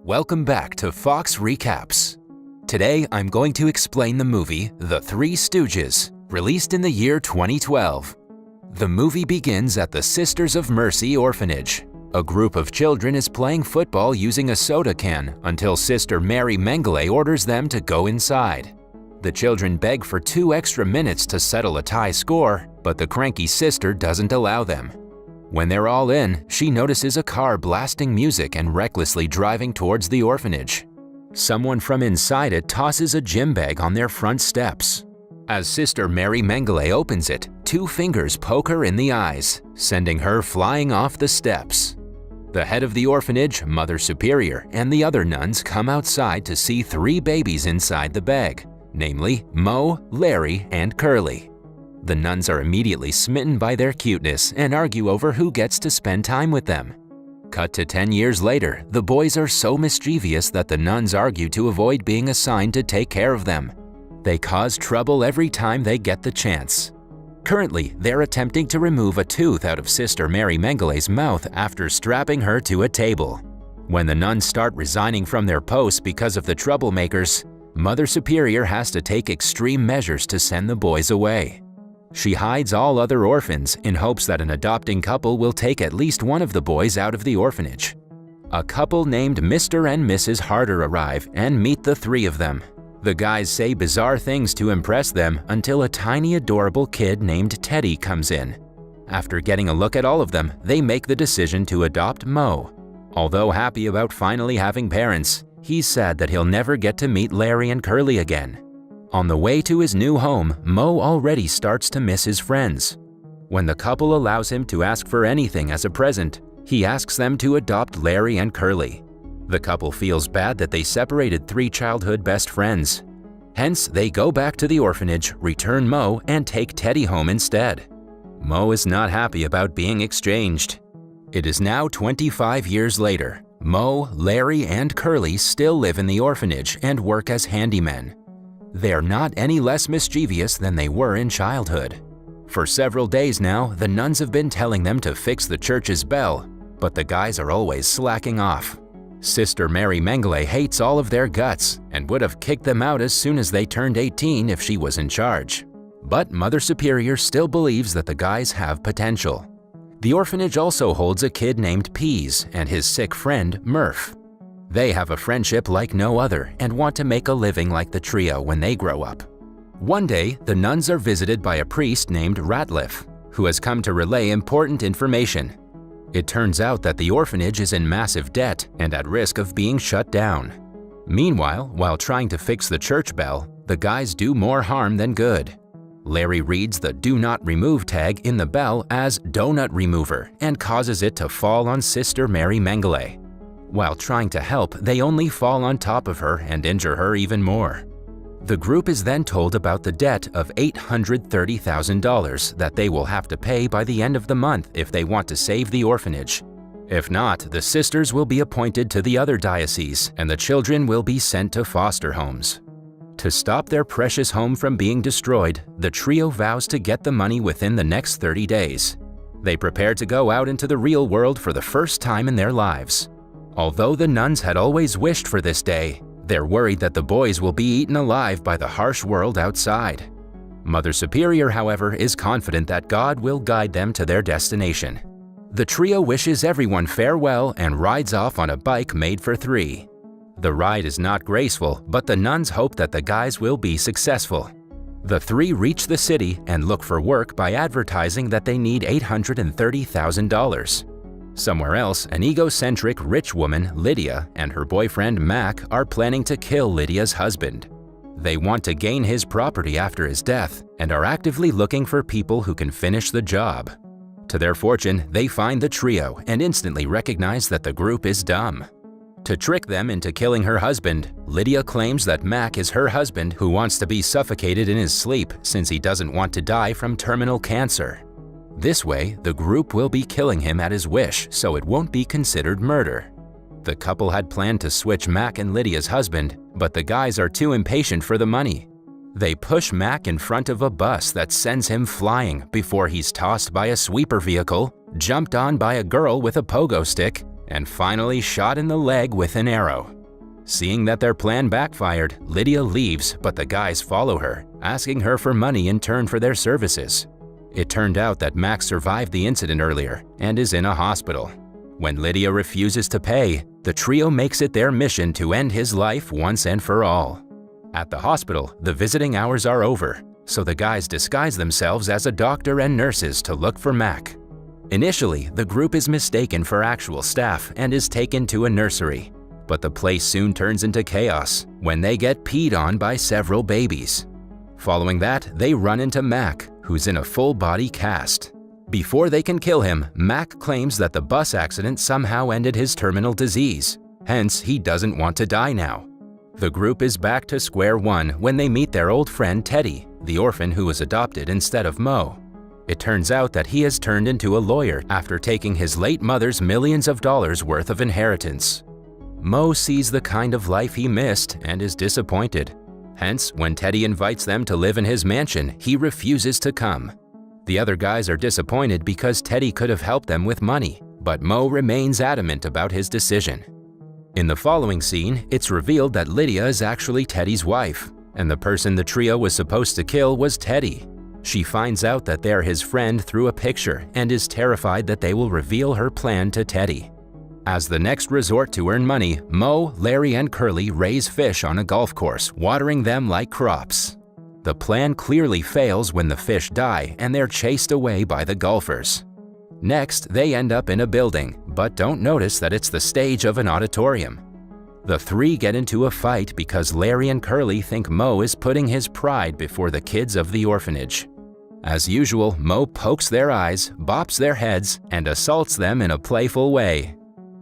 Welcome back to Fox Recaps. Today I'm going to explain the movie The Three Stooges, released in the year 2012. The movie begins at the Sisters of Mercy orphanage. A group of children is playing football using a soda can until Sister Mary Mengele orders them to go inside. The children beg for 2 extra minutes to settle a tie score, but the cranky sister doesn't allow them. When they're all in, she notices a car blasting music and recklessly driving towards the orphanage. Someone from inside it tosses a gym bag on their front steps. As Sister Mary Mengele opens it, 2 fingers poke her in the eyes, sending her flying off the steps. The head of the orphanage, Mother Superior, and the other nuns come outside to see 3 babies inside the bag, namely Mo, Larry, and Curly. The nuns are immediately smitten by their cuteness and argue over who gets to spend time with them. Cut to 10 years later, the boys are so mischievous that the nuns argue to avoid being assigned to take care of them. They cause trouble every time they get the chance. Currently, they're attempting to remove a tooth out of Sister Mary Mengele's mouth after strapping her to a table. When the nuns start resigning from their posts because of the troublemakers, Mother Superior has to take extreme measures to send the boys away. She hides all other orphans in hopes that an adopting couple will take at least one of the boys out of the orphanage. A couple named Mr. and Mrs. Harder arrive and meet the 3 of them. The guys say bizarre things to impress them until a tiny adorable kid named Teddy comes in. After getting a look at all of them, they make the decision to adopt Mo. Although happy about finally having parents, he's sad that he'll never get to meet Larry and Curly again. On the way to his new home, Mo already starts to miss his friends. When the couple allows him to ask for anything as a present, he asks them to adopt Larry and Curly. The couple feels bad that they separated 3 childhood best friends. Hence, they go back to the orphanage, return Mo, and take Teddy home instead. Mo is not happy about being exchanged. It is now 25 years later. Mo, Larry, and Curly still live in the orphanage and work as handymen. They're not any less mischievous than they were in childhood. For several days now, the nuns have been telling them to fix the church's bell, but the guys are always slacking off. Sister Mary Mengele hates all of their guts and would have kicked them out as soon as they turned 18 if she was in charge. But Mother Superior still believes that the guys have potential. The orphanage also holds a kid named Peas and his sick friend Murph. They have a friendship like no other and want to make a living like the trio when they grow up. One day, the nuns are visited by a priest named Ratliff, who has come to relay important information. It turns out that the orphanage is in massive debt and at risk of being shut down. Meanwhile, while trying to fix the church bell, the guys do more harm than good. Larry reads the "Do Not Remove" tag in the bell as "Donut Remover" and causes it to fall on Sister Mary Mengele. While trying to help, they only fall on top of her and injure her even more. The group is then told about the debt of $830,000 that they will have to pay by the end of the month if they want to save the orphanage. If not, the sisters will be appointed to the other dioceses and the children will be sent to foster homes. To stop their precious home from being destroyed, the trio vows to get the money within the next 30 days. They prepare to go out into the real world for the first time in their lives. Although the nuns had always wished for this day, they're worried that the boys will be eaten alive by the harsh world outside. Mother Superior, however, is confident that God will guide them to their destination. The trio wishes everyone farewell and rides off on a bike made for 3. The ride is not graceful, but the nuns hope that the guys will be successful. The 3 reach the city and look for work by advertising that they need $830,000. Somewhere else, an egocentric rich woman, Lydia, and her boyfriend Mac are planning to kill Lydia's husband. They want to gain his property after his death and are actively looking for people who can finish the job. To their fortune, they find the trio and instantly recognize that the group is dumb. To trick them into killing her husband, Lydia claims that Mac is her husband who wants to be suffocated in his sleep since he doesn't want to die from terminal cancer. This way, the group will be killing him at his wish, so it won't be considered murder. The couple had planned to switch Mac and Lydia's husband, but the guys are too impatient for the money. They push Mac in front of a bus that sends him flying before he's tossed by a sweeper vehicle, jumped on by a girl with a pogo stick, and finally shot in the leg with an arrow. Seeing that their plan backfired, Lydia leaves, but the guys follow her, asking her for money in turn for their services. It turned out that Mac survived the incident earlier and is in a hospital. When Lydia refuses to pay, the trio makes it their mission to end his life once and for all. At the hospital, the visiting hours are over, so the guys disguise themselves as a doctor and nurses to look for Mac. Initially, the group is mistaken for actual staff and is taken to a nursery. But the place soon turns into chaos when they get peed on by several babies. Following that, they run into Mac, who's in a full-body cast. Before they can kill him, Mac claims that the bus accident somehow ended his terminal disease. Hence, he doesn't want to die now. The group is back to square one when they meet their old friend Teddy, the orphan who was adopted instead of Mo. It turns out that he has turned into a lawyer after taking his late mother's millions of dollars worth of inheritance. Mo sees the kind of life he missed and is disappointed. Hence, when Teddy invites them to live in his mansion, he refuses to come. The other guys are disappointed because Teddy could have helped them with money, but Mo remains adamant about his decision. In the following scene, it's revealed that Lydia is actually Teddy's wife, and the person the trio was supposed to kill was Teddy. She finds out that they're his friend through a picture and is terrified that they will reveal her plan to Teddy. As the next resort to earn money, Mo, Larry, and Curly raise fish on a golf course, watering them like crops. The plan clearly fails when the fish die and they're chased away by the golfers. Next, they end up in a building, but don't notice that it's the stage of an auditorium. The three get into a fight because Larry and Curly think Mo is putting his pride before the kids of the orphanage. As usual, Mo pokes their eyes, bops their heads, and assaults them in a playful way.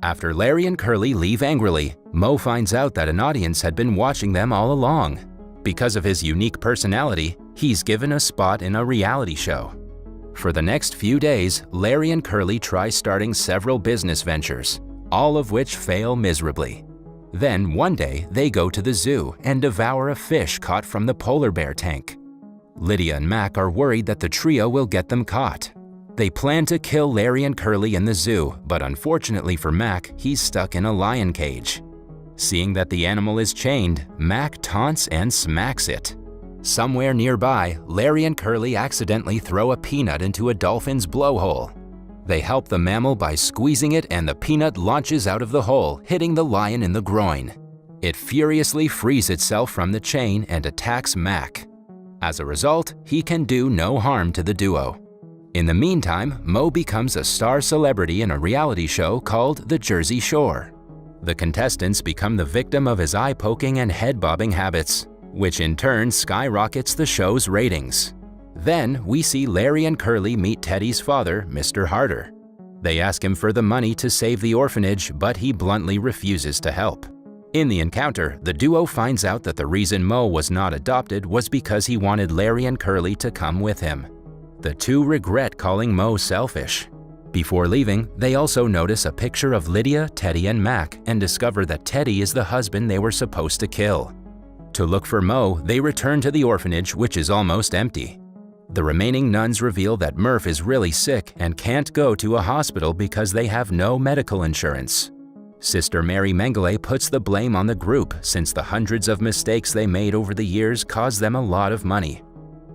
After Larry and Curly leave angrily, Mo finds out that an audience had been watching them all along. Because of his unique personality, he's given a spot in a reality show. For the next few days, Larry and Curly try starting several business ventures, all of which fail miserably. Then one day, they go to the zoo and devour a fish caught from the polar bear tank. Lydia and Mac are worried that the trio will get them caught. They plan to kill Larry and Curly in the zoo, but unfortunately for Mac, he's stuck in a lion cage. Seeing that the animal is chained, Mac taunts and smacks it. Somewhere nearby, Larry and Curly accidentally throw a peanut into a dolphin's blowhole. They help the mammal by squeezing it and the peanut launches out of the hole, hitting the lion in the groin. It furiously frees itself from the chain and attacks Mac. As a result, he can do no harm to the duo. In the meantime, Mo becomes a star celebrity in a reality show called The Jersey Shore. The contestants become the victim of his eye-poking and head-bobbing habits, which in turn skyrockets the show's ratings. Then we see Larry and Curly meet Teddy's father, Mr. Harder. They ask him for the money to save the orphanage, but he bluntly refuses to help. In the encounter, the duo finds out that the reason Mo was not adopted was because he wanted Larry and Curly to come with him. The two regret calling Mo selfish. Before leaving, they also notice a picture of Lydia, Teddy, and Mac and discover that Teddy is the husband they were supposed to kill. To look for Mo, they return to the orphanage, which is almost empty. The remaining nuns reveal that Murph is really sick and can't go to a hospital because they have no medical insurance. Sister Mary Mengele puts the blame on the group since the hundreds of mistakes they made over the years caused them a lot of money.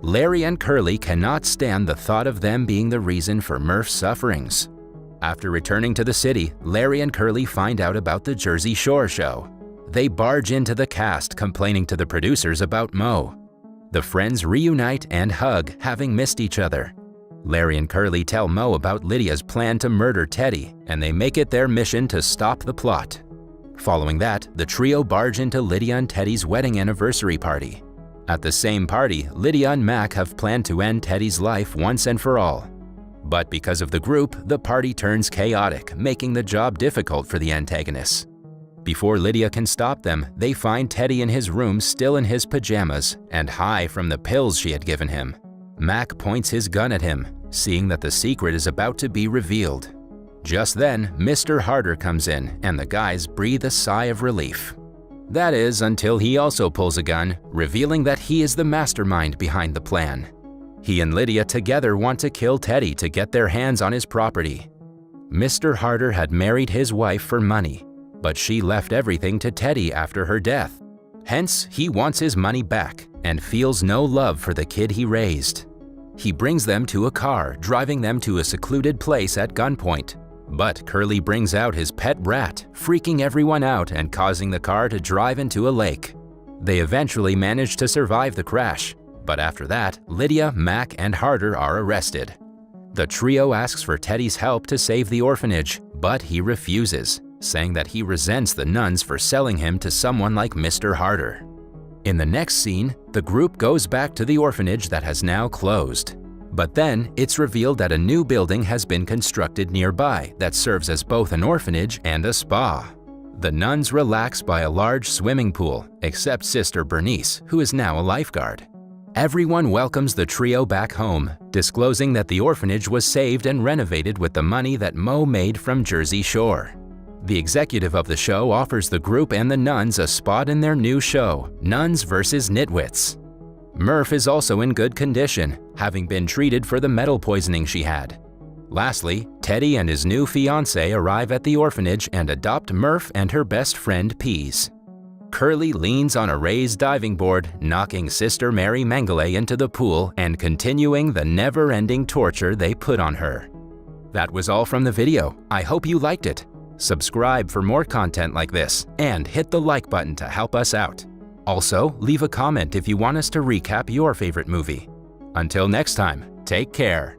Larry and Curly cannot stand the thought of them being the reason for Murph's sufferings. After returning to the city, Larry and Curly find out about the Jersey Shore show. They barge into the cast complaining to the producers about Mo. The friends reunite and hug, having missed each other. Larry and Curly tell Mo about Lydia's plan to murder Teddy, and they make it their mission to stop the plot. Following that, the trio barge into Lydia and Teddy's wedding anniversary party. At the same party, Lydia and Mac have planned to end Teddy's life once and for all. But because of the group, the party turns chaotic, making the job difficult for the antagonists. Before Lydia can stop them, they find Teddy in his room still in his pajamas and high from the pills she had given him. Mac points his gun at him, seeing that the secret is about to be revealed. Just then, Mr. Harder comes in and the guys breathe a sigh of relief. That is, until he also pulls a gun, revealing that he is the mastermind behind the plan. He and Lydia together want to kill Teddy to get their hands on his property. Mr. Harder had married his wife for money. but she left everything to Teddy after her death. Hence, he wants his money back and feels no love for the kid he raised. He brings them to a car, driving them to a secluded place at gunpoint. But Curly brings out his pet rat, freaking everyone out and causing the car to drive into a lake. They eventually manage to survive the crash, but after that, Lydia, Mac, and Harder are arrested. The trio asks for Teddy's help to save the orphanage, but he refuses, saying that he resents the nuns for selling him to someone like Mr. Harder. In the next scene, the group goes back to the orphanage that has now closed. But then, it's revealed that a new building has been constructed nearby that serves as both an orphanage and a spa. The nuns relax by a large swimming pool, except Sister Bernice, who is now a lifeguard. Everyone welcomes the trio back home, disclosing that the orphanage was saved and renovated with the money that Mo made from Jersey Shore. The executive of the show offers the group and the nuns a spot in their new show, Nuns vs. Nitwits. Murph is also in good condition, having been treated for the metal poisoning she had. Lastly, Teddy and his new fiancée arrive at the orphanage and adopt Murph and her best friend Peas. Curly leans on a raised diving board, knocking Sister Mary Mengele into the pool and continuing the never-ending torture they put on her. That was all from the video. I hope you liked it. Subscribe for more content like this and hit the like button to help us out. Also, leave a comment if you want us to recap your favorite movie. Until next time, take care.